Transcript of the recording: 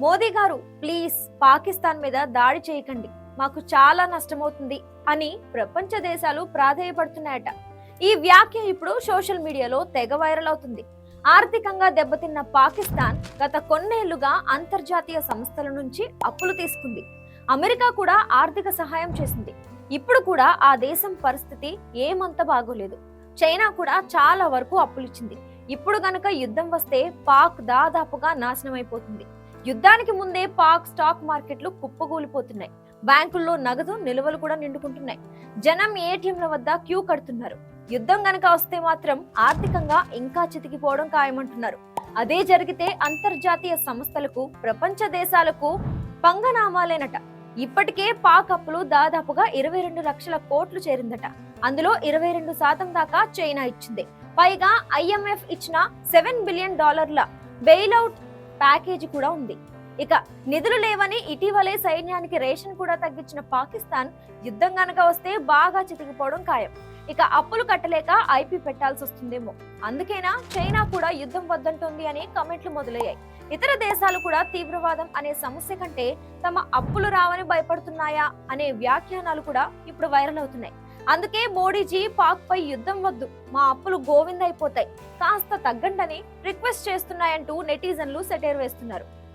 మోదీ గారు ప్లీజ్ పాకిస్తాన్ మీద దాడి చేయకండి, మాకు చాలా నష్టమవుతుంది అని ప్రపంచ దేశాలు ప్రాధేయపడుతున్నాయట. ఈ వ్యాఖ్య ఇప్పుడు సోషల్ మీడియాలో తెగ వైరల్ అవుతుంది. ఆర్థికంగా దెబ్బతిన్న పాకిస్తాన్ గత కొన్నేళ్లుగా అంతర్జాతీయ సంస్థల నుంచి అప్పులు తీసుకుంది. అమెరికా కూడా ఆర్థిక సహాయం చేసింది. ఇప్పుడు కూడా ఆ దేశం పరిస్థితి ఏమంత బాగోలేదు. చైనా కూడా చాలా వరకు అప్పులిచ్చింది. ఇప్పుడు గనక యుద్ధం వస్తే పాక్ దాదాపుగా నాశనం అయిపోతుంది. యుద్ధానికి ముందే పాక్ స్టాక్ మార్కెట్లు కుప్పగూలిపోతున్నాయి. బ్యాంకుల్లో నగదు నిల్వలు కూడా నిండుకుంటున్నాయి. జనం ఏటీఎంల వద్ద క్యూ కడుతున్నారు. యుద్ధం గనక వస్తే మాత్రం ఆర్థికంగా ఇంకా చితికిపోవడం ఖాయమంటున్నారు. అదే జరిగితే అంతర్జాతీయ సంస్థలకు, ప్రపంచ దేశాలకు పంగనామాలేనట. ఇప్పటికే పాక్ అప్పులు దాదాపుగా 22 లక్షల కోట్లు చేరిందట. అందులో 22% దాకా చైనా ఇచ్చింది. పైగా IMF ఇచ్చిన $7 బిలియన్ బెయిల్అవుట్ ప్యాకేజీ కూడా ఉంది. ఇక నిధులు లేవని ఇటీవలే సైన్యానికి రేషన్ కూడా తగ్గించిన పాకిస్తాన్ యుద్ధం గనక వస్తే బాగా చితికిపోవడం ఖాయం. ఇక అప్పులు కట్టలేక IP పెట్టాల్సి వస్తుందేమో. అందుకేనా చైనా కూడా యుద్ధం వద్దంటోంది అని కమెంట్లు మొదలయ్యాయి. ఇతర దేశాలు కూడా తీవ్రవాదం అనే సమస్య కంటే తమ అప్పులు రావని భయపడుతున్నాయా అనే వ్యాఖ్యానాలు కూడా ఇప్పుడు వైరల్ అవుతున్నాయి. అందుకే మోడీజీ పాక్ పై యుద్ధం వద్దు, మా అప్పులు గోవిందైపోతాయి, కాస్త తగ్గండని రిక్వెస్ట్ చేస్తున్నాయంటూ నెటిజన్లు సెటైర్ వేస్తున్నారు.